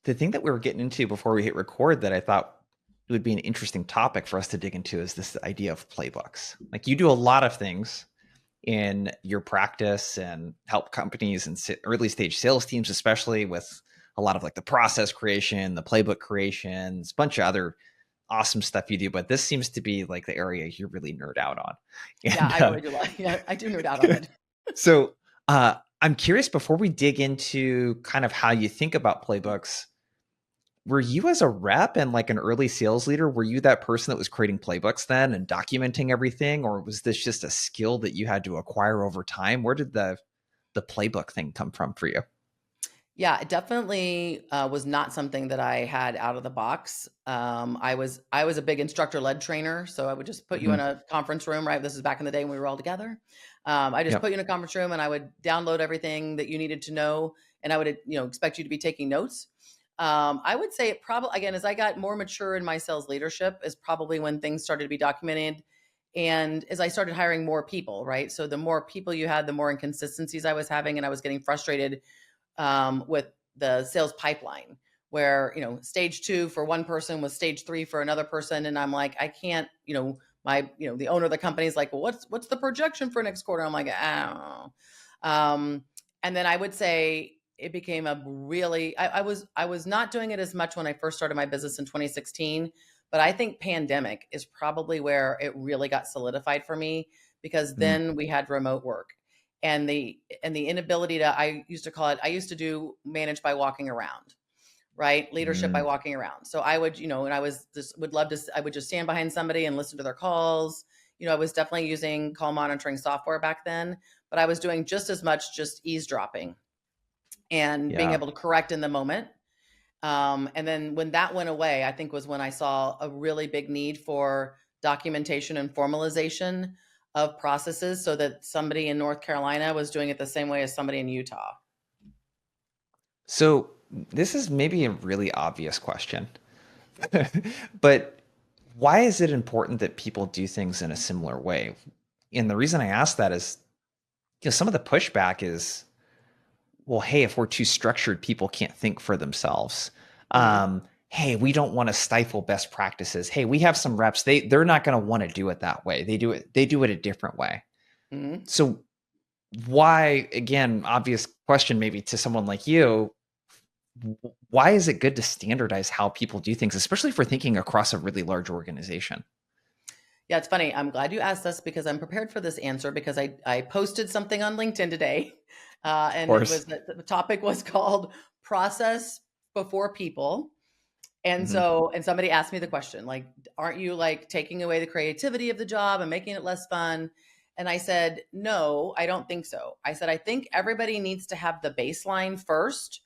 the thing that we were getting into before we hit record that I thought it would be an interesting topic for us to dig into is this idea of playbooks. Like you do a lot of things in your practice and help companies and early stage sales teams, especially with a lot of like the process creation, the playbook creations, a bunch of other awesome stuff you do. But this seems to be like the area you really nerd out on. Yeah, And I really do like, yeah, I do nerd out on it. so I'm curious before we dig into kind of how you think about playbooks, were you as a rep and like an early sales leader, were you that person that was creating playbooks then and documenting everything? Or was this just a skill that you had to acquire over time? Where did the playbook thing come from for you? Yeah, it definitely was not something that I had out of the box. I was a big instructor led trainer, so I would just put you in Hmm. a conference room. Right, this is back in the day when we were all together. I just put Yep. you in a conference room, and I would download everything that you needed to know, and I would expect you to be taking notes. I would say it probably again as I got more mature in my sales leadership is probably when things started to be documented. And as I started hiring more people, right? So the more people you had, the more inconsistencies I was having, and I was getting frustrated with the sales pipeline where stage 2 for one person was stage 3 for another person, and I'm like, I can't, the owner of the company is like, well, what's the projection for next quarter? I'm like, I don't know. And then I would say it became a really I was not doing it as much when I first started my business in 2016, but I think pandemic is probably where it really got solidified for me, because Mm, then we had remote work and the inability to, I used to call it, I used to do manage by walking around, right? Leadership by mm, walking around. So I would, and I was just would love to, I would just stand behind somebody and listen to their calls. I was definitely using call monitoring software back then, but I was doing just as much just eavesdropping and being yeah. able to correct in the moment. And then when that went away, I think was when I saw a really big need for documentation and formalization of processes so that somebody in North Carolina was doing it the same way as somebody in Utah. So this is maybe a really obvious question, but why is it important that people do things in a similar way? And the reason I ask that is, some of the pushback is, well, hey, if we're too structured, people can't think for themselves. Hmm. Hey, we don't want to stifle best practices. Hey, we have some reps. They're not going to want to do it that way. They do it a different way. Hmm. So why, again, obvious question maybe to someone like you, why is it good to standardize how people do things, especially if we're thinking across a really large organization? Yeah, it's funny. I'm glad you asked this because I'm prepared for this answer because I posted something on LinkedIn today, Of and it course. was the topic was called process before people. And Hmm. so, and somebody asked me the question, like, aren't you like taking away the creativity of the job and making it less fun? And I said, no, I don't think so. I said, I think everybody needs to have the baseline first.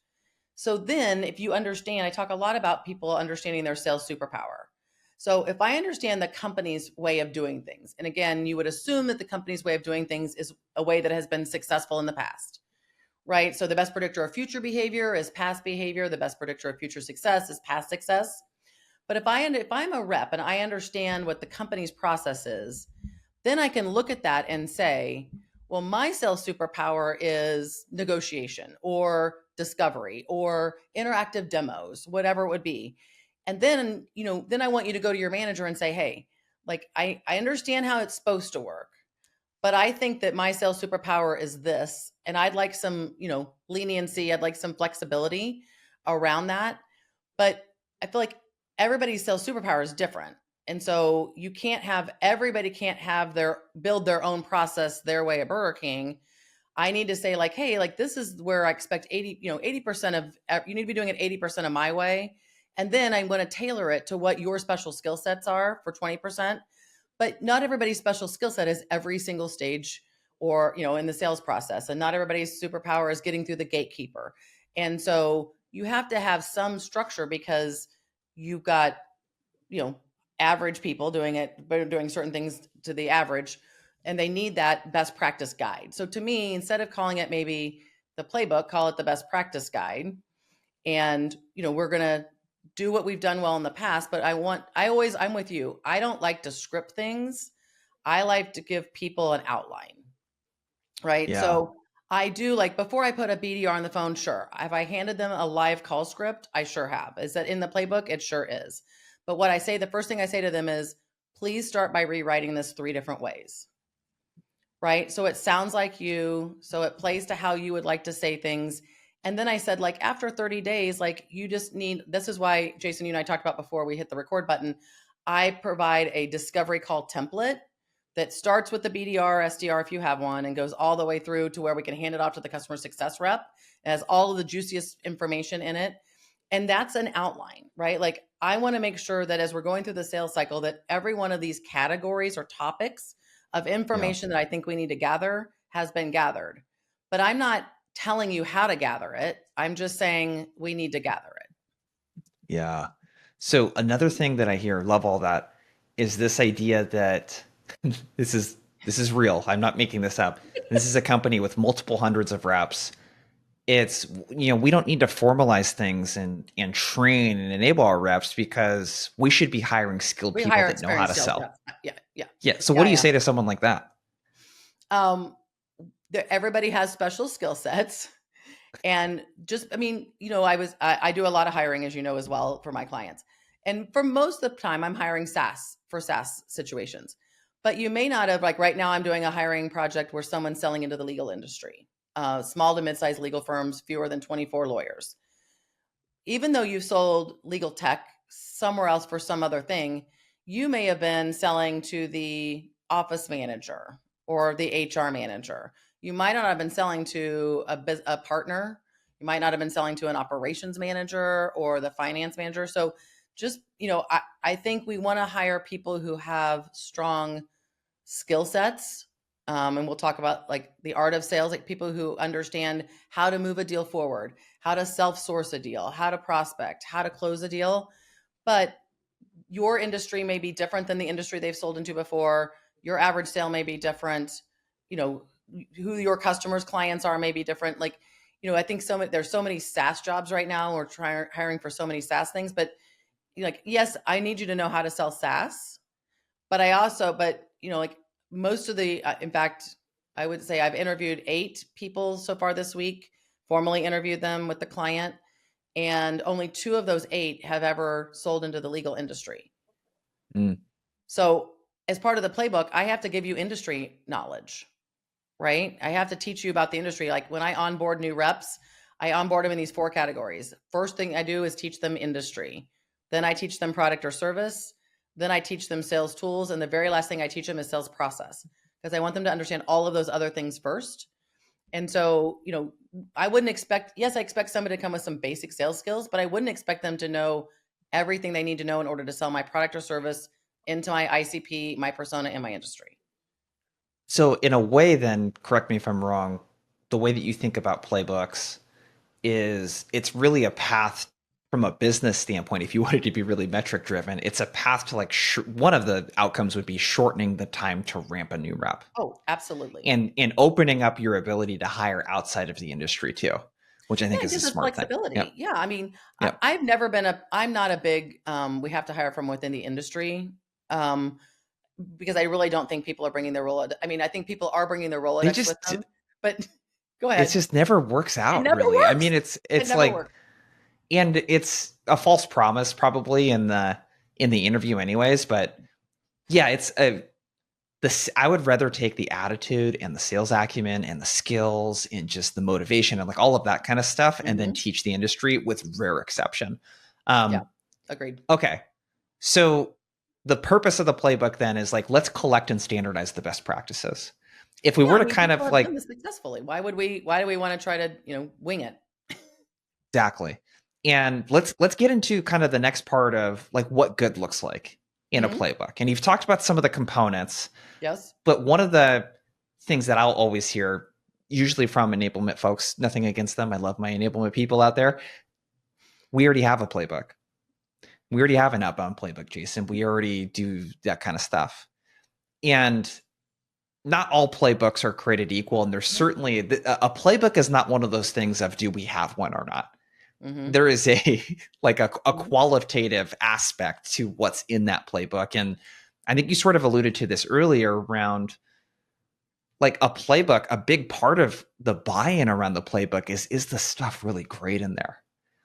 So then, if you understand, I talk a lot about people understanding their sales superpower. So if I understand the company's way of doing things, and again, you would assume that the company's way of doing things is a way that has been successful in the past, right? So the best predictor of future behavior is past behavior. The best predictor of future success is past success. But if I'm a rep and I understand what the company's process is, then I can look at that and say, well, my sales superpower is negotiation or discovery or interactive demos, whatever it would be. And then I want you to go to your manager and say, hey, like I understand how it's supposed to work, but I think that my sales superpower is this. And I'd like some, leniency. I'd like some flexibility around that. But I feel like everybody's sales superpower is different. And so you can't have everybody can't have their build their own process their way at Burger King. I need to say like, hey, like this is where I expect 80% of you need to be doing it 80% of my way. And then I'm going to tailor it to what your special skill sets are for 20%. But not everybody's special skill set is every single stage or, in the sales process. And not everybody's superpower is getting through the gatekeeper. And so you have to have some structure because you've got, you know, average people doing certain things to the average, and they need that best practice guide. So to me, instead of calling it maybe the playbook, call it the best practice guide. And, we're going to do what we've done well in the past, but I'm with you. I don't like to script things. I like to give people an outline, right? Yeah. So I do, like, before I put a BDR on the phone, sure. Have I handed them a live call script? I sure have. Is that in the playbook? It sure is. But what I say, the first thing I say to them is, please start by rewriting this 3 different ways. Right? So it sounds like you, so it plays to how you would like to say things. And then I said, like, after 30 days, like, you just need, this is why, Jason, you and I talked about before we hit the record button. I provide a discovery call template that starts with the BDR, SDR, if you have one, and goes all the way through to where we can hand it off to the customer success rep. It has all of the juiciest information in it. And that's an outline, right? Like, I want to make sure that as we're going through the sales cycle, that every one of these categories or topics of Yeah. information that I think we need to gather has been gathered. But I'm not telling you how to gather it. I'm just saying we need to gather it. Yeah. So another thing that I hear, love all that, is this idea that this is real. I'm not making this up. This is a company with multiple hundreds of reps. It's, we don't need to formalize things and train and enable our reps because we should be hiring skilled We people hire that know how to experienced sales sell. reps. Yeah, yeah, Yeah. So what yeah, do you yeah. say to someone like that? Everybody has special skill sets. And just, I mean, I do a lot of hiring, as you know, as well, for my clients. And for most of the time, I'm hiring SaaS situations. But you may not have, like right now, I'm doing a hiring project where someone's selling into the legal industry, small to mid-sized legal firms, fewer than 24 lawyers. Even though you've sold legal tech somewhere else for some other thing, you may have been selling to the office manager or the HR manager. You might not have been selling to a partner. You might not have been selling to an operations manager or the finance manager. So just, I think we want to hire people who have strong skill sets. And we'll talk about like the art of sales, like people who understand how to move a deal forward, how to self-source a deal, how to prospect, how to close a deal. But your industry may be different than the industry they've sold into before. Your average sale may be different. Who your customers' clients are may be different. Like, I think there's so many SaaS jobs right now. We're hiring for so many SaaS things, but like, yes, I need you to know how to sell SaaS, but like most of in fact, I would say I've interviewed 8 people so far this week, formally interviewed them with the client, and only 2 of those 8 have ever sold into the legal industry. Mm. So as part of the playbook, I have to give you industry knowledge, right? I have to teach you about the industry. Like when I onboard new reps, I onboard them in these 4 categories. First thing I do is teach them industry. Then I teach them product or service. Then I teach them sales tools. And the very last thing I teach them is sales process, because I want them to understand all of those other things first. And so, I wouldn't expect, yes, I expect somebody to come with some basic sales skills, but I wouldn't expect them to know everything they need to know in order to sell my product or service into my ICP, my persona, and my industry. So in a way, then, correct me if I'm wrong, the way that you think about playbooks is it's really a path from a business standpoint. If you wanted to be really metric driven, it's a path to like one of the outcomes would be shortening the time to ramp a new rep Oh, absolutely. and opening up your ability to hire outside of the industry too, which I Yeah, think it is a gives us smart thing. flexibility. Yep. Yeah, I mean, Yep. I'm not a big, we have to hire from within the industry, because I really don't think people are bringing their Rolodex. I mean, I think people are bringing their They Rolodex with just them, but go it ahead. just never works It out never really. I works. mean, It it's never like, works. and it's a false promise probably in the interview anyways, but yeah, I would rather take the attitude and the sales acumen and the skills and just the motivation and like all of that kind of stuff and then Hmm. teach the industry with rare exception. Yeah, Um, agreed. okay. So the purpose of the playbook then is like, let's collect and standardize the best practices. If we Yeah, were I to mean, kind people of have done like, this successfully. Why do we want to try to, wing it? exactly. And let's get into kind of the next part of like what good looks like in a Hmm. playbook. And you've talked about some of the components, Yes. but one of the things that I'll always hear, usually from enablement folks, nothing against them, I love my enablement people out there. We already have a playbook. We already have an outbound playbook, Jason. We already do that kind of stuff. And not all playbooks are created equal. And there's certainly a playbook is not one of those things of do we have one or not. Hmm. There is a like a Hmm. qualitative aspect to what's in that playbook. And I think you sort of alluded to this earlier around like a playbook, a big part of the buy-in around the playbook is the stuff really great in there?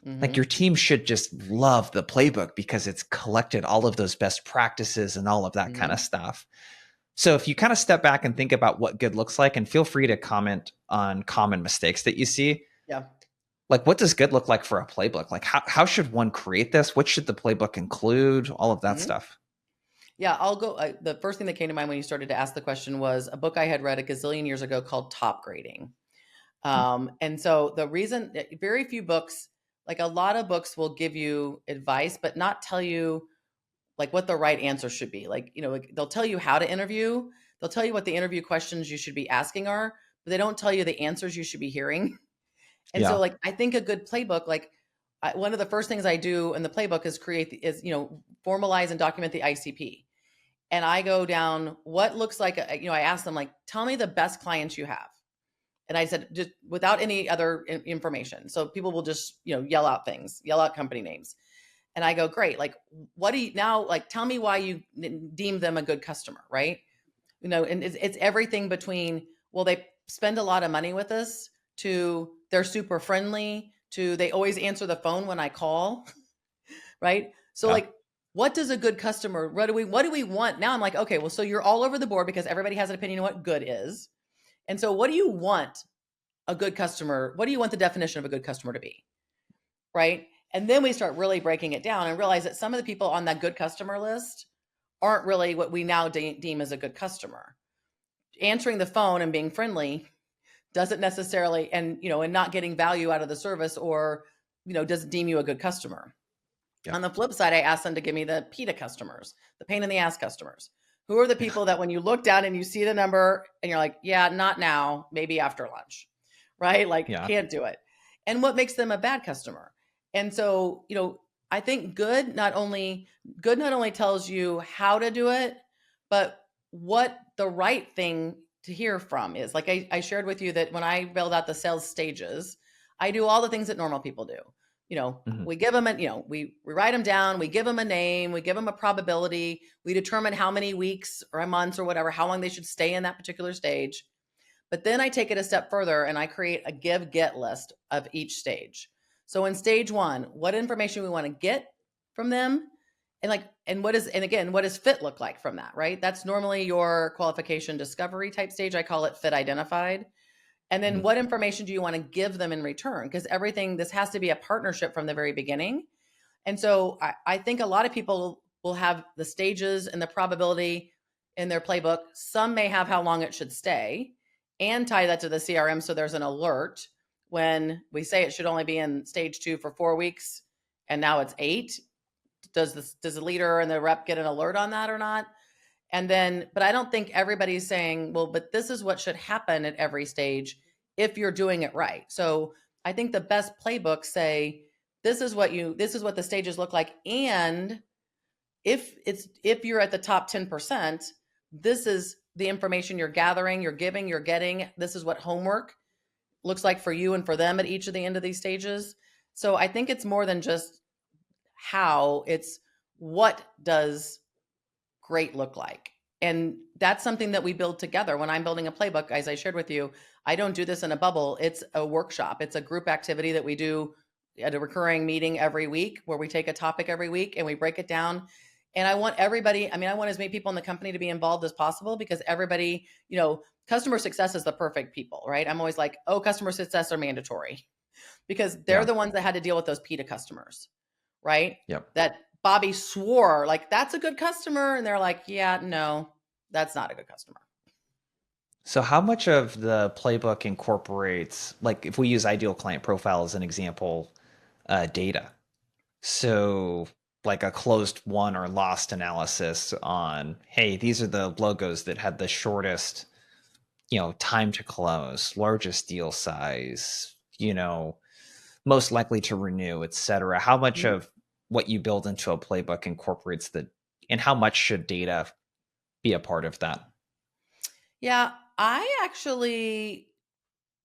Like Mm-hmm. your team should just love the playbook because it's collected all of those best practices and all of that kind Mm-hmm. of stuff. So if you kind of step back and think about what good looks like, and feel free to comment on common mistakes that you see, Yeah. like what does good look like for a playbook? Like how should one create this? What should the playbook include? All of that Mm-hmm. stuff. Yeah, I'll go. The first thing that came to mind when you started to ask the question was a book I had read a gazillion years ago called Top Grading. And so the reason very few books, like a lot of books will give you advice, but not tell you like what the right answer should be. Like, like, they'll tell you how to interview. They'll tell you what the interview questions you should be asking are, but they don't tell you the answers you should be hearing. And so Yeah. like, I think a good playbook, like one of the first things I do in the playbook is formalize and document the ICP. And I go down what looks like, I ask them like, tell me the best clients you have. And I said, just without any other information. So people will just, yell out things, yell out company names. And I go, great. Like, what do you now, like, tell me why you deem them a good customer, right? And it's everything between, well, they spend a lot of money with us, to they're super friendly, to they always answer the phone when I call, right? So Yeah. like, what does a good customer, what do we want? Now I'm like, okay, well, so you're all over the board because everybody has an opinion on what good is. And so what do you want a good customer? What do you want the definition of a good customer to be? Right. And then we start really breaking it down and realize that some of the people on that good customer list aren't really what we now deem as a good customer. Answering the phone and being friendly doesn't necessarily, and not getting value out of the service, or doesn't deem you a good customer. Yeah. On the flip side, I asked them to give me the PETA customers, the pain in the ass customers. Who are the people that when you look down and you see the number and you're like, yeah, not now, maybe after lunch, right? Like, Yeah. can't do it. And what makes them a bad customer? And so, I think good not only tells you how to do it, but what the right thing to hear from is. Like I shared with you that when I build out the sales stages, I do all the things that normal people do. Mhm. We give them we write them down, we give them a name, we give them a probability, we determine how many weeks or months or whatever, how long they should stay in that particular stage. But then I take it a step further and I create a give get list of each stage. So in stage 1, what information we want to get from them, and what does fit look like from that, right? That's normally your qualification discovery type stage. I call it fit identified. And then Mhm. what information do you want to give them in return? Because this has to be a partnership from the very beginning. And so I think a lot of people will have the stages and the probability in their playbook. Some may have how long it should stay and tie that to the CRM. So there's an alert when we say it should only be in stage 2 for 4 weeks and now it's 8. Does the leader and the rep get an alert on that or not? And then, but I don't think everybody's saying, well, but this is what should happen at every stage if you're doing it right. So I think the best playbooks say, this is what the stages look like. And if you're at the top 10%, this is the information you're gathering, you're giving, you're getting. This is what homework looks like for you and for them at each of the end of these stages. So I think it's more than just how, it's what does great look like. And that's something that we build together. When I'm building a playbook, as I shared with you, I don't do this in a bubble. It's a workshop. It's a group activity that we do at a recurring meeting every week, where we take a topic every week and we break it down. And I want I want as many people in the company to be involved as possible, because everybody, customer success is the perfect people, right? I'm always like, oh, customer success are mandatory, because they're Yeah. the ones that had to deal with those PETA customers, right? Yep. That Bobby swore like, that's a good customer. And they're like, yeah, no, that's not a good customer. So how much of the playbook incorporates, like if we use ideal client profile as an example, data? So like a closed won or lost analysis on, hey, these are the logos that had the shortest, time to close, largest deal size, most likely to renew, et cetera. How much Mhm. of what you build into a playbook incorporates and how much should data be a part of that? Yeah, I actually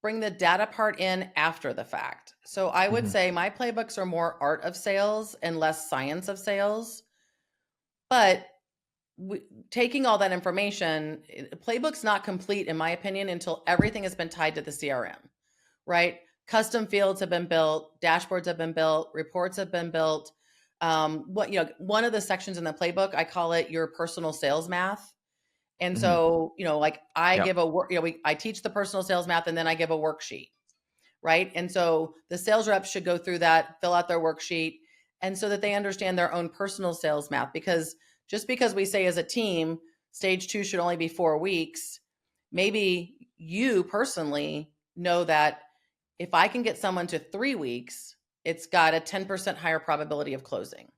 bring the data part in after the fact. So I would Mhm. say my playbooks are more art of sales and less science of sales. But taking all that information, Playbook's not complete, in my opinion, until everything has been tied to the CRM, right? Custom fields have been built, dashboards have been built, reports have been built. One of the sections in the playbook, I call it your personal sales math. And Hmm. so, like I Yep. give a work, I teach the personal sales math and then I give a worksheet, right? And so the sales reps should go through that, fill out their worksheet, and so that they understand their own personal sales math. Because just because we say as a team, stage 2 should only be 4 weeks, maybe you personally know that if I can get someone to 3 weeks, it's got a 10% higher probability of closing.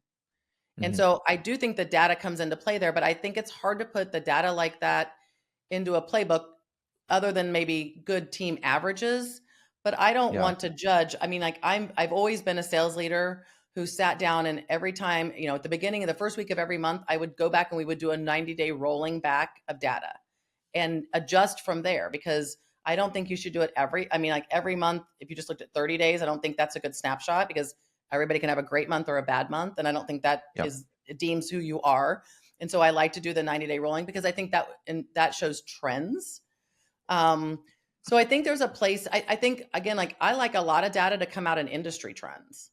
And Hmm. so I do think the data comes into play there, but I think it's hard to put the data like that into a playbook other than maybe good team averages. But I don't Yeah. want to judge. I mean, like I've always been a sales leader who sat down, and every time, at the beginning of the first week of every month, I would go back and we would do a 90-day rolling back of data and adjust from there, because I don't think you should do it every month. If you just looked at 30 days, I don't think that's a good snapshot, because everybody can have a great month or a bad month. And I don't think that Yep. it deems who you are. And so I like to do the 90-day rolling, because I think that shows trends. So I think there's a place, I think, again, like I like a lot of data to come out in industry trends,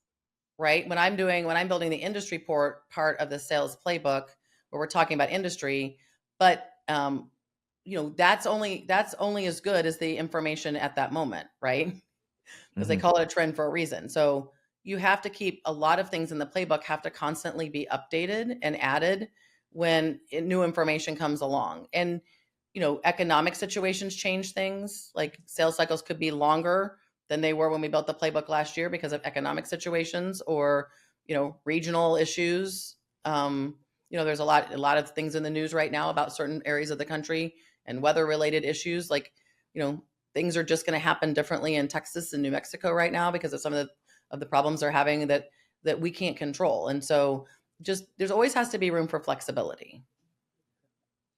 right? When I'm building the industry part of the sales playbook, where we're talking about industry, but that's only as good as the information at that moment, right? Because they Hmm. call it a trend for a reason. So you have to keep a lot of things in the playbook have to constantly be updated and added when new information comes along. And economic situations change things. Like sales cycles could be longer than they were when we built the playbook last year because of economic situations or regional issues. There's a lot of things in the news right now about certain areas of the country and weather related issues. Like, things are just going to happen differently in Texas and New Mexico right now because of some of the problems they're having that we can't control. And so just there's always has to be room for flexibility.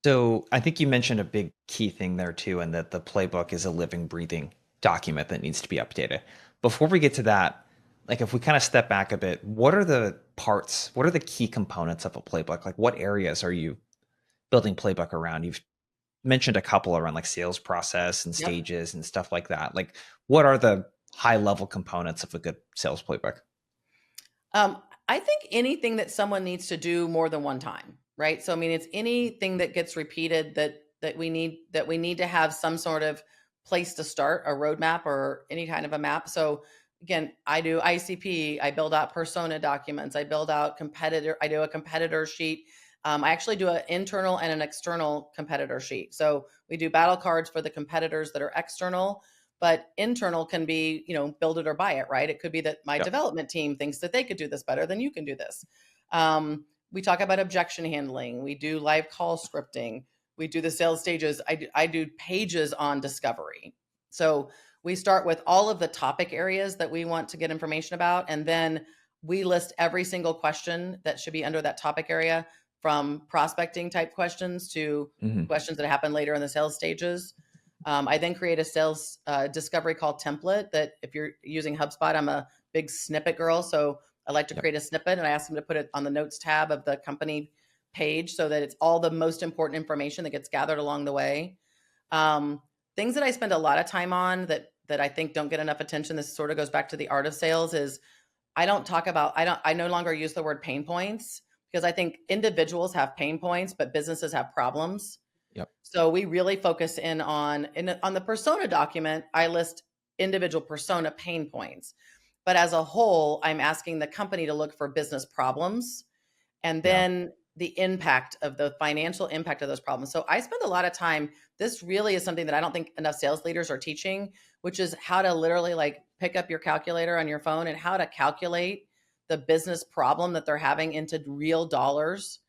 So I think you mentioned a big key thing there too, and that the playbook is a living, breathing document that needs to be updated. Before we get to that, like if we kind of step back a bit, what are the parts, what are the key components of a playbook? Like what areas are you building playbook around? You've mentioned a couple around like sales process and Yep. stages and stuff like that. Like what are the high level components of a good sales playbook? I think anything that someone needs to do more than one time, right? So I mean, it's anything that gets repeated that we need to have some sort of place to start, a roadmap or any kind of a map. So again, I do ICP, I build out persona documents, I do a competitor sheet. I actually do an internal and an external competitor sheet. So we do battle cards for the competitors that are external, but internal can be, build it or buy it, right? It could be that my Yep. development team thinks that they could do this better than you can do this. We talk about objection handling. We do live call scripting. We do the sales stages. I do pages on discovery. So we start with all of the topic areas that we want to get information about. And then we list every single question that should be under that topic area, from prospecting type questions to Hmm. questions that happen later in the sales stages. I then create a sales discovery call template that if you're using HubSpot, I'm a big snippet girl. So I like to Yep. create a snippet and I ask them to put it on the notes tab of the company page so that it's all the most important information that gets gathered along the way. Um, Things that I spend a lot of time on that I think don't get enough attention. This sort of goes back to the art of sales is I no longer use the word pain points, because I think individuals have pain points, but businesses have problems. Yep. So we really focus on the persona document. I list individual persona pain points, but as a whole, I'm asking the company to look for business problems and Yeah. then the financial impact of those problems. So I spend a lot of time. This really is something that I don't think enough sales leaders are teaching, which is how to literally like pick up your calculator on your phone and how to calculate the business problem that they're having into real dollars.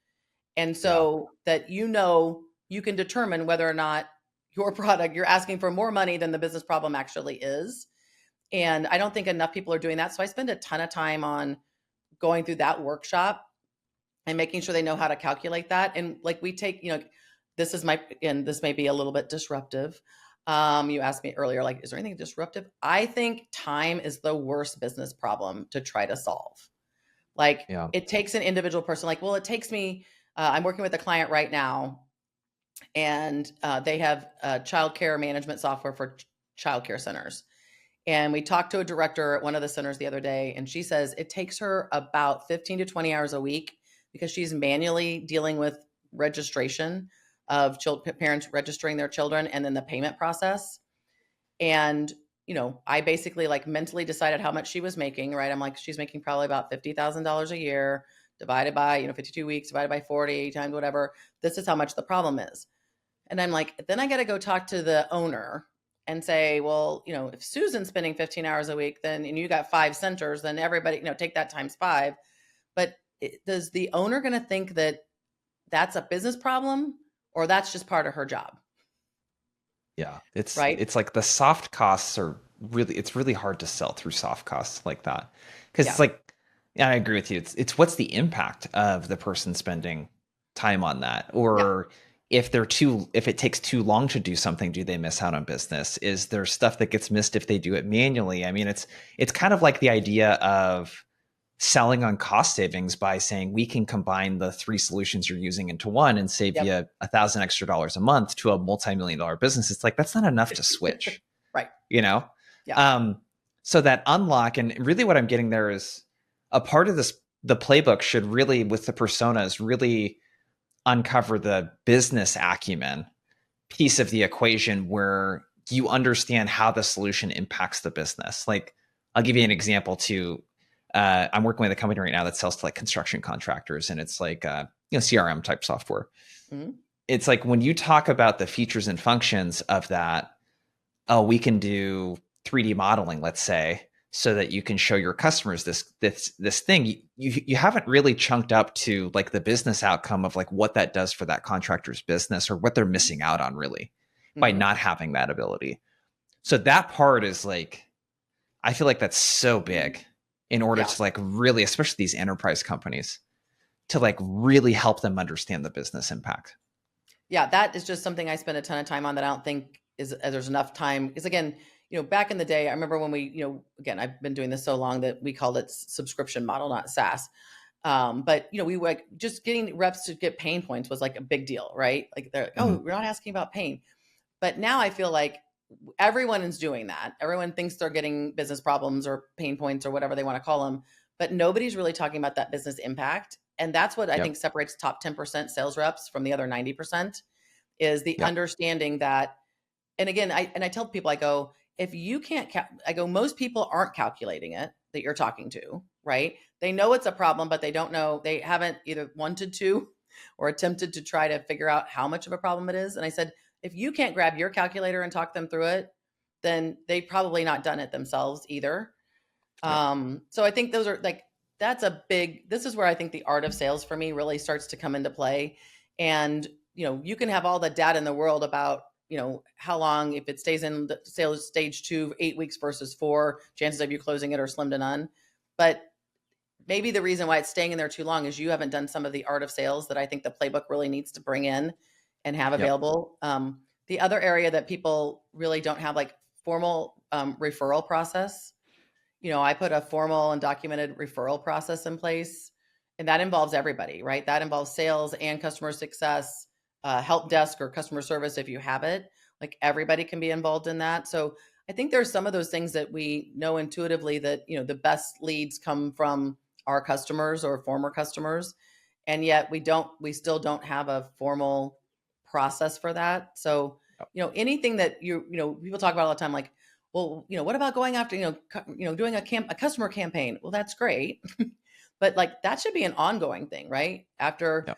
And Yeah. so that you can determine whether or not your product, you're asking for more money than the business problem actually is. And I don't think enough people are doing that. So I spend a ton of time on going through that workshop and making sure they know how to calculate that. And like we take, and this may be a little bit disruptive. You asked me earlier, like, is there anything disruptive? I think time is the worst business problem to try to solve. Like Yeah. it takes an individual person, like, well, it takes me I'm working with a client right now, and they have child care management software for child care centers. And we talked to a director at one of the centers the other day, and she says it takes her about 15 to 20 hours a week because she's manually dealing with registration of parents registering their children and then the payment process. And, I basically like mentally decided how much she was making, right? I'm like, she's making probably about $50,000 a year divided by, 52 weeks, divided by 40 times whatever. This is how much the problem is. And I'm like, then I got to go talk to the owner and say, well, if Susan's spending 15 hours a week, then, and you got 5 centers, then everybody, take that times 5. But does the owner going to think that that's a business problem, or that's just part of her job? Yeah. Right. It's like the soft costs are it's really hard to sell through soft costs like that. Because it's Yeah. like, yeah, I agree with you. It's what's the impact of the person spending time on that? Yeah. Or if it takes too long to do something, do they miss out on business? Is there stuff that gets missed if they do it manually? I mean, it's kind of like the idea of selling on cost savings by saying we can combine the 3 solutions you're using into one and save Yep. you $1,000 extra a month to a multi-million-dollar business. It's like, that's not enough to switch, Right. you know? Yeah. So that unlock, and really what I'm getting there is a part of this, the playbook should really, with the personas, really uncover the business acumen piece of the equation where you understand how the solution impacts the business. Like, I'll give you an example too. I'm working with a company right now that sells to like construction contractors, and it's like CRM type software. Mm-hmm. It's like when you talk about the features and functions of that, oh, we can do 3D modeling, let's say, so that you can show your customers this thing. You haven't really chunked up to like the business outcome of like what that does for that contractor's business or what they're missing out on really by Mm-hmm. not having that ability. So that part is like, I feel like that's so big in order Yeah. to like really, especially these enterprise companies, to like really help them understand the business impact. Yeah. That is just something I spend a ton of time on that I don't think is there's enough time. Because again, back in the day, I remember when we, again, I've been doing this so long that we called it subscription model, not SaaS. But we like just getting reps to get pain points was like a big deal, right? Like they're like, oh, Mhm. we're not asking about pain. But now I feel like everyone is doing that. Everyone thinks they're getting business problems or pain points or whatever they want to call them, but nobody's really talking about that business impact. And that's what I think Yep. separates top 10% sales reps from the other 90% is the Yep. understanding that. And again, I tell people, I go, if you can't, I go, most people aren't calculating it that you're talking to, right? They know it's a problem, but they don't know, they haven't either wanted to or attempted to try to figure out how much of a problem it is. And I said, if you can't grab your calculator and talk them through it, then they've probably not done it themselves either. Yep. So I think those are like, this is where I think the art of sales for me really starts to come into play. And, you can have all the data in the world about, how long, if it stays in the sales stage 2, 8 weeks versus 4, chances of you closing it are slim to none. But maybe the reason why it's staying in there too long is you haven't done some of the art of sales that I think the playbook really needs to bring in and have Yep. available. The other area that people really don't have like formal referral process. I put a formal and documented referral process in place, and that involves everybody, right? That involves sales and customer success, help desk or customer service if you have it. Like everybody can be involved in that. So I think there's some of those things that we know intuitively that, the best leads come from our customers or former customers. And yet we still don't have a formal process for that. So, Yep. anything that people talk about all the time, like, well, what about going after, doing a customer campaign? Well, that's great. But like, that should be an ongoing thing, right? After, Yep.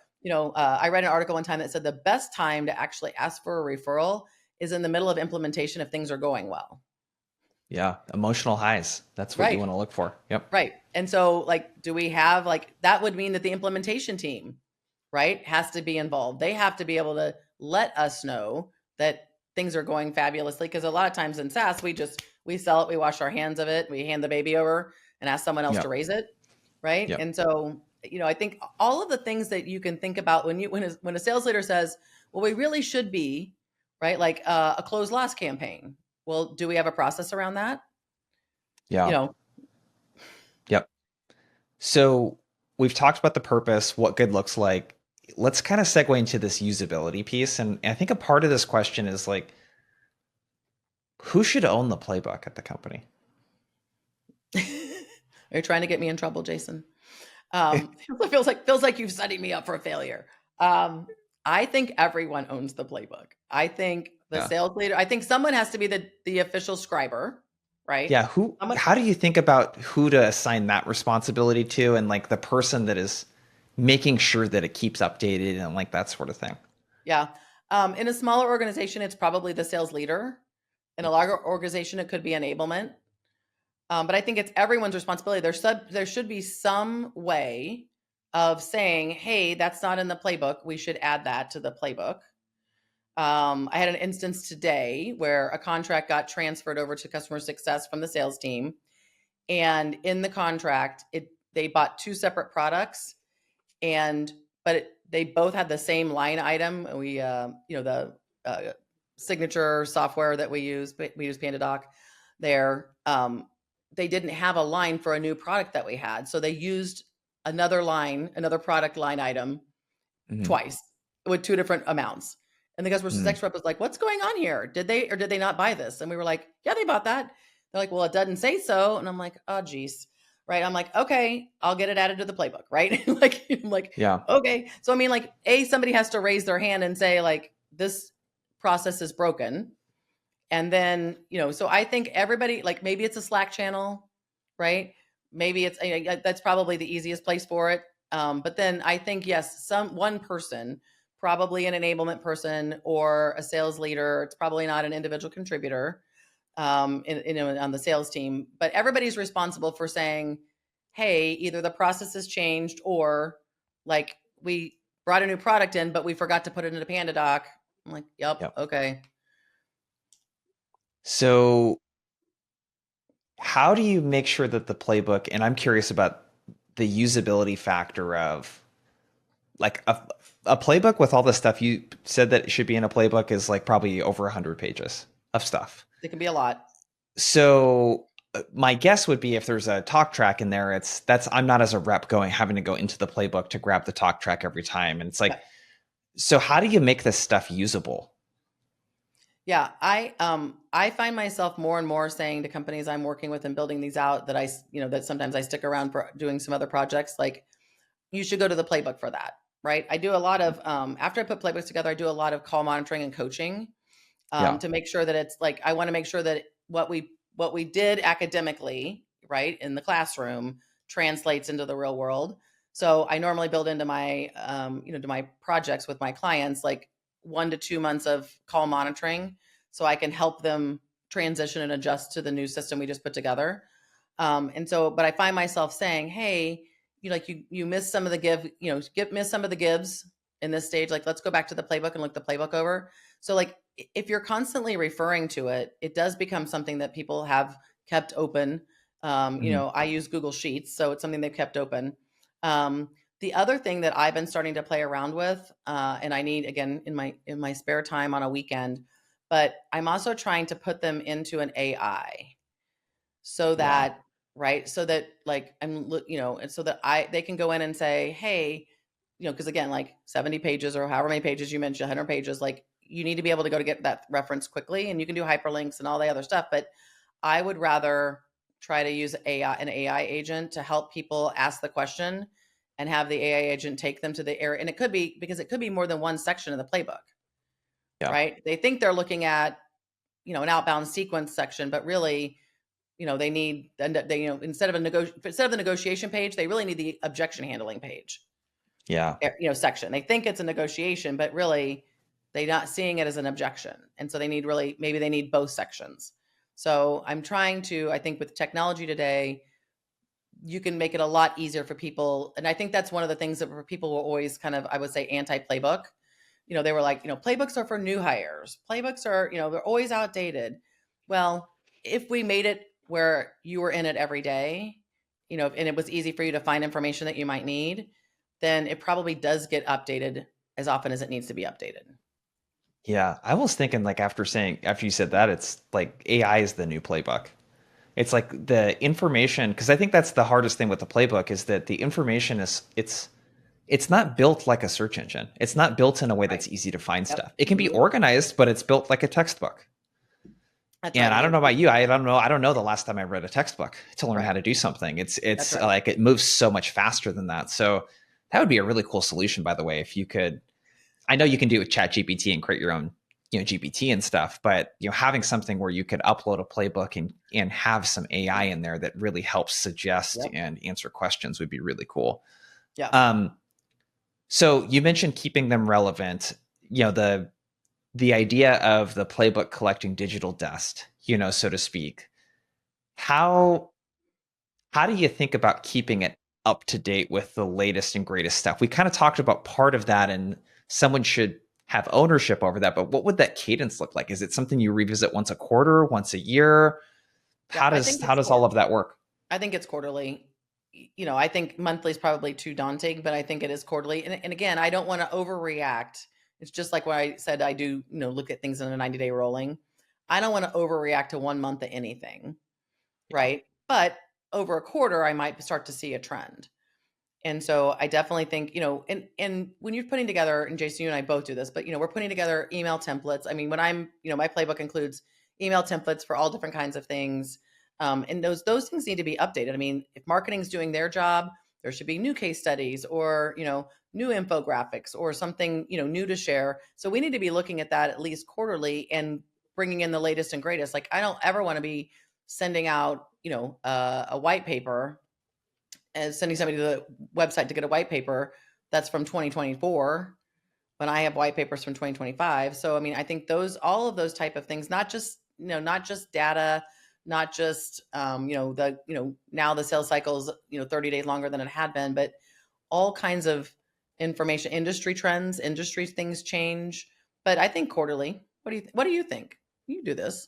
I read an article one time that said the best time to actually ask for a referral is in the middle of implementation if things are going well. Yeah. Emotional highs. That's what you Right. want to look for. Yep. Right. And so like, do we have like, that would mean that the implementation team, right, has to be involved. They have to be able to let us know that things are going fabulously. Cause a lot of times in SaaS, we sell it, we wash our hands of it, we hand the baby over and ask someone else to Yep. raise it. Right. Yep. And so, I think all of the things that you can think about when a sales leader says, well, we really should be, right, like a closed loss campaign. Well, do we have a process around that? You Yeah. know, Yep. So we've talked about the purpose, what good looks like. let's kind of segue into this usability piece. And I think a part of this question is like, who should own the playbook at the company? Are you trying to get me in trouble, Jason? It feels like you've setting me up for a failure. I think everyone owns the playbook. I think the Yeah. sales leader. I think someone has to be the official scriber, right? Yeah. How do you think about who to assign that responsibility to, and like the person that is making sure that it keeps updated and like that sort of thing? Yeah. In a smaller organization, it's probably the sales leader. In a larger organization, it could be enablement. But I think it's everyone's responsibility. There should be some way of saying, hey, that's not in the playbook. We should add that to the playbook. I had an instance today where a contract got transferred over to customer success from the sales team. And in the contract, they bought two separate products, they both had the same line item. We, the signature software that we use PandaDoc there. They didn't have a line for a new product that we had. So they used another product line item twice with two different amounts. And the customer success rep was like, what's going on here? Did they not buy this? And we were like, yeah, they bought that. They're like, well, it doesn't say so. And I'm like, oh, geez. Right. I'm like, okay, I'll get it added to the playbook. Right. I'm like, Yeah. okay. So, I mean, like, somebody has to raise their hand and say, like, this process is broken. And then, so I think everybody, like, maybe it's a Slack channel, right? Maybe it's, that's probably the easiest place for it. But then I think, yes, one person, probably an enablement person or a sales leader. It's probably not an individual contributor on the sales team, but everybody's responsible for saying, hey, either the process has changed or like we brought a new product in, but we forgot to put it into PandaDoc. I'm like, yep. Okay. So how do you make sure that the playbook, and I'm curious about the usability factor of like a playbook with all the stuff you said that should be in a playbook is like probably over 100 pages of stuff. It can be a lot. So my guess would be if there's a talk track in there, I'm not as a rep having to go into the playbook to grab the talk track every time. And it's like, so how do you make this stuff usable? Yeah, I find myself more and more saying to companies I'm working with and building these out that that sometimes I stick around for doing some other projects. Like, you should go to the playbook for that, right? I do a lot of after I put playbooks together, I do a lot of call monitoring and coaching to make sure that it's like I want to make sure that what we did academically, right, in the classroom translates into the real world. So I normally build into my to my projects with my clients like 1 to 2 months of call monitoring so I can help them transition and adjust to the new system we just put together. But I find myself saying, hey, you missed some of the miss some of the gives in this stage. Like, let's go back to the playbook and look the playbook over. So like, if you're constantly referring to it, it does become something that people have kept open. I use Google Sheets, so it's something they've kept open. The other thing that I've been starting to play around with, and I need again in my spare time on a weekend, but I'm also trying to put them into an AI, so that right, so that like and so that they can go in and say, hey, because again, like 70 pages or however many pages you mentioned, 100 pages, like you need to be able to go to get that reference quickly, and you can do hyperlinks and all the other stuff. But I would rather try to use an AI agent to help people ask the question and have the AI agent take them to the area. And it could be more than one section of the playbook, right? They think they're looking at, an outbound sequence section, but really, they need, instead of the negotiation page, they really need the objection handling page. Section. They think it's a negotiation, but really they're not seeing it as an objection. And so maybe they need both sections. So I'm trying to, I think with technology today, you can make it a lot easier for people. And I think that's one of the things that people were always kind of, I would say, anti-playbook. They were like, playbooks are for new hires. Playbooks are, they're always outdated. Well, if we made it where you were in it every day, and it was easy for you to find information that you might need, then it probably does get updated as often as it needs to be updated. Yeah. I was thinking like after you said that, it's like AI is the new playbook. It's like the information, because I think that's the hardest thing with the playbook is that the information it's it's not built like a search engine. It's not built in a way Right. that's easy to find Yep. stuff. It can be Mhm. organized, but it's built like a textbook. That's And right. I don't You're know about you. I don't know the last time I read a textbook to learn how right. to do something. That's It's right. like it moves so much faster than that. So that would be a really cool solution, by the way, if you could. I know you can do it with Chat GPT and create your own, GPT and stuff, but having something where you could upload a playbook and have some AI in there that really helps suggest Yep. and answer questions would be really cool. Yeah. Um, so you mentioned keeping them relevant. The idea of the playbook collecting digital dust, so to speak. How how do you think about keeping it up to date with the latest and greatest stuff? We kind of talked about part of that, and someone should have ownership over that. But what would that cadence look like? Is it something you revisit once a quarter, once a year? Yep. How does how does all of that work? I think it's quarterly. I think monthly is probably too daunting, but I think it is quarterly. And again, I don't want to overreact. It's just like what I said, I do, look at things in a 90-day rolling. I don't want to overreact to 1 month of anything, Yeah. right? But over a quarter, I might start to see a trend. And so I definitely think, and when you're putting together, and Jason, you and I both do this, but we're putting together email templates. I mean, when I'm, my playbook includes email templates for all different kinds of things. And those things need to be updated. I mean, if marketing's doing their job, there should be new case studies or, new infographics or something, new to share. So we need to be looking at that at least quarterly and bringing in the latest and greatest. Like I don't ever want to be sending out, a white paper and sending somebody to the website to get a white paper that's from 2024 when I have white papers from 2025. So I mean, I think all of those type of things, not just not just data, not just now the sales cycle is 30 days longer than it had been, but all kinds of information, industry trends, industry things change. But I think quarterly. What do you think? You do this.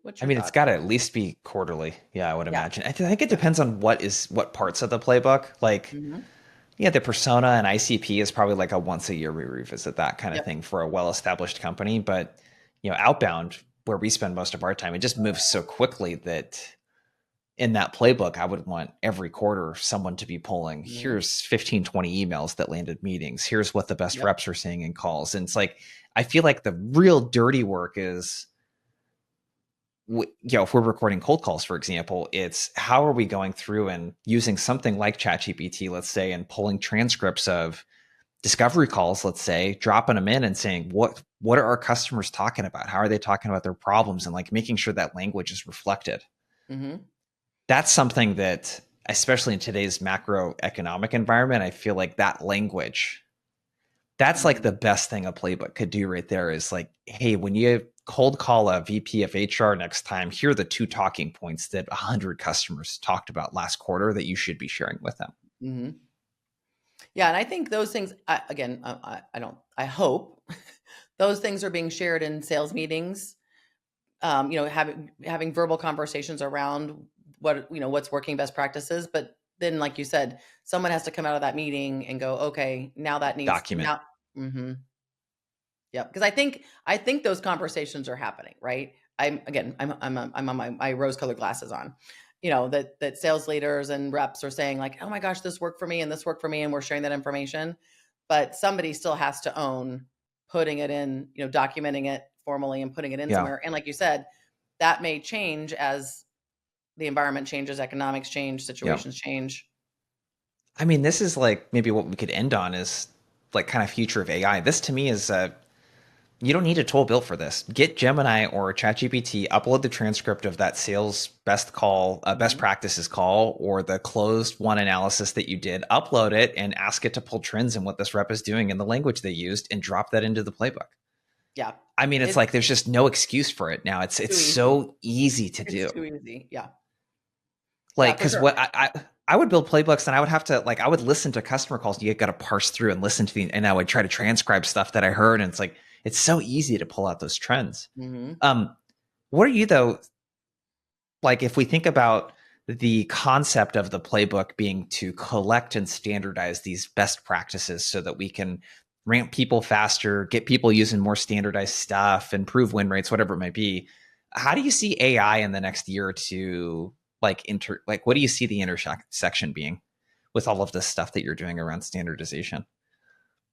What's I your mean, it's thought? got to at least be quarterly. Yeah, I would Yeah. imagine. I think it Yeah. depends on what parts of the playbook. Like, Mm-hmm. yeah, the persona and ICP is probably like a once a year we revisit that kind of Yep. thing for a well established company. But outbound, where we spend most of our time, it just moves so quickly that in that playbook, I would want every quarter someone to be pulling, Mm-hmm. here's 15, 20 emails that landed meetings. Here's what the best Yep. reps are saying in calls. And it's like, I feel like the real dirty work is, if we're recording cold calls, for example, it's how are we going through and using something like ChatGPT, let's say, and pulling transcripts of discovery calls, let's say, dropping them in and saying, what are our customers talking about? How are they talking about their problems? And like making sure that language is reflected. Mm-hmm. That's something that, especially in today's macroeconomic environment, I feel like that language, that's like Mm-hmm. the best thing a playbook could do right there is like, hey, when you cold call a VP of HR next time, here are the 2 talking points that 100 customers talked about last quarter that you should be sharing with them. Mm-hmm. Yeah, and I think those things. Again, I don't. I hope those things are being shared in sales meetings. Having verbal conversations around what's working best practices. But then, like you said, someone has to come out of that meeting and go, okay, now that needs Document. now. Mm-hmm. Yeah, because I think those conversations are happening, right? I'm on my rose-colored glasses on. That sales leaders and reps are saying like, "Oh my gosh, this worked for me and this worked for me," and we're sharing that information. But somebody still has to own putting it in, documenting it formally and putting it in Yeah. somewhere. And like you said, that may change as the environment changes, economics change, Yeah. situations change. I mean, this is like maybe what we could end on is like kind of future of AI. This to me is you don't need a tool built for this. Get Gemini or ChatGPT, upload the transcript of that sales best Mhm. practices call, or the closed one analysis that you did. Upload it and ask it to pull trends in what this rep is doing in the language they used, and drop that into the playbook. Yeah, I mean, it's it's like there's just no excuse for it now. It's too easy. so easy to It's do. too easy. Yeah, yeah, Like, for because sure. I would build playbooks and I would have to like I would listen to customer calls. You got to parse through and listen to and I would try to transcribe stuff that I heard, and it's like it's so easy to pull out those trends. Hmm. Um, what are you though? Like, if we think about the concept of the playbook being to collect and standardize these best practices so that we can ramp people faster, get people using more standardized stuff, improve win rates, whatever it might be. How do you see AI in the next year or two? Like, what do you see the intersection being with all of this stuff that you're doing around standardization?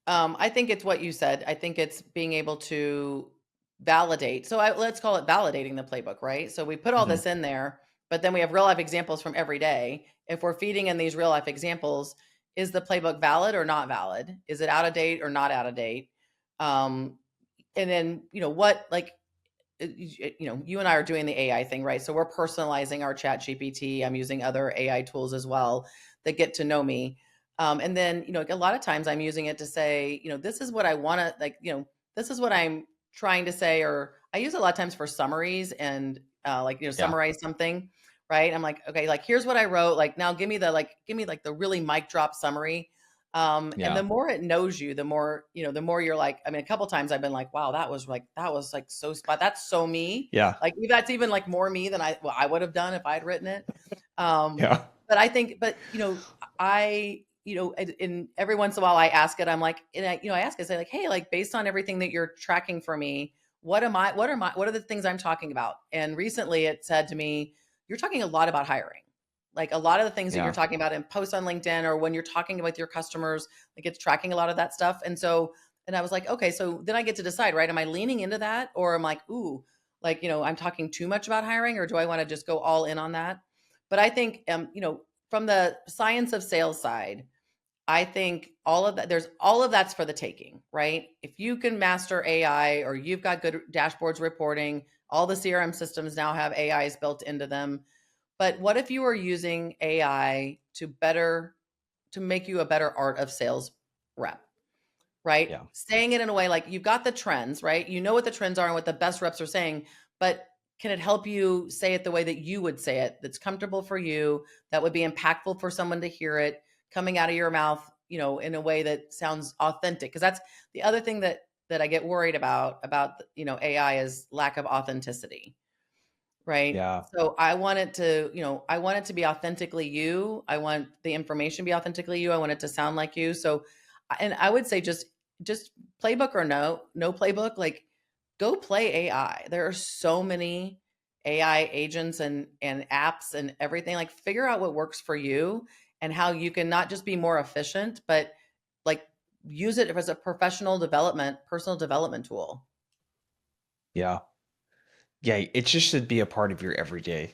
I think it's what you said. I think it's being able to validate. So let's call it validating the playbook, right? So we put all Hmm. this in there, but then we have real life examples from every day. If we're feeding in these real life examples, is the playbook valid or not valid? Is it out of date or not out of date? Um, and then, what, like, you and I are doing the AI thing, right? So we're personalizing our chat GPT. I'm using other AI tools as well that get to know me. And then, a lot of times I'm using it to say, this is what I want to like, this is what I'm trying to say, or I use it a lot of times for summaries and Yeah. summarize something, right? I'm like, okay, like here's what I wrote. Like now give me like the really mic drop summary. And Yeah. the more it knows you, the more, the more you're like, I mean, a couple times I've been like, wow, that was like so spot. That's so me. Yeah. Like that's even like more me than I would have done if I'd written it. Um, Yeah. but I think, in every once in a while I ask it, I'm like, and I ask it, I say like, hey, like based on everything that you're tracking for me, what are the things I'm talking about? And recently it said to me, you're talking a lot about hiring. Like a lot of the things that you're Yeah. talking about in posts on LinkedIn or when you're talking with your customers, like it's tracking a lot of that stuff. And I was like, okay, so then I get to decide, right? Am I leaning into that? Or I'm like, ooh, like, I'm talking too much about hiring, or do I want to just go all in on that? But I think, from the science of sales side, I think all of that, there's all of that's for the taking, right? If you can master AI or you've got good dashboards reporting, all the CRM systems now have AIs built into them. But what if you were using AI to make you a better art of sales rep, right? Yeah. Saying it in a way like you've got the trends, right? You know what the trends are and what the best reps are saying, but can it help you say it the way that you would say it, that's comfortable for you, that would be impactful for someone to hear it coming out of your mouth, in a way that sounds authentic? Because that's the other thing that I get worried about AI is lack of authenticity, right? Yeah. So I want it to be authentically you. I want the information to be authentically you. I want it to sound like you. So, and I would say just playbook or no playbook, like go play AI. There are so many AI agents and apps and everything. Like figure out what works for you and how you can not just be more efficient, but like use it as a personal development tool. Yeah. Yeah. It just should be a part of your everyday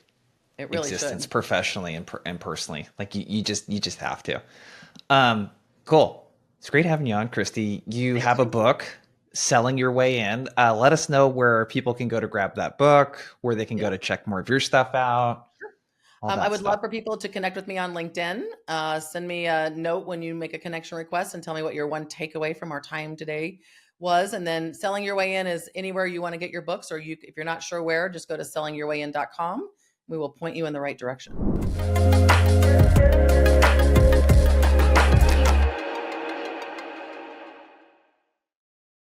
It really existence, should. professionally and personally. Like you just have to. Um, cool. It's great having you on, Kristie. You Thank have a you. book, Selling Your Way In. Let us know where people can go to grab that book, where they can go Yep. to check more of your stuff out, all I that would stuff. love for people to connect with me on LinkedIn. Send me a note when you make a connection request and tell me what your one takeaway from our time today was. And then Selling Your Way In is anywhere you want to get your books, or if you're not sure where, just go to sellingyourwayin.com. We will point you in the right direction.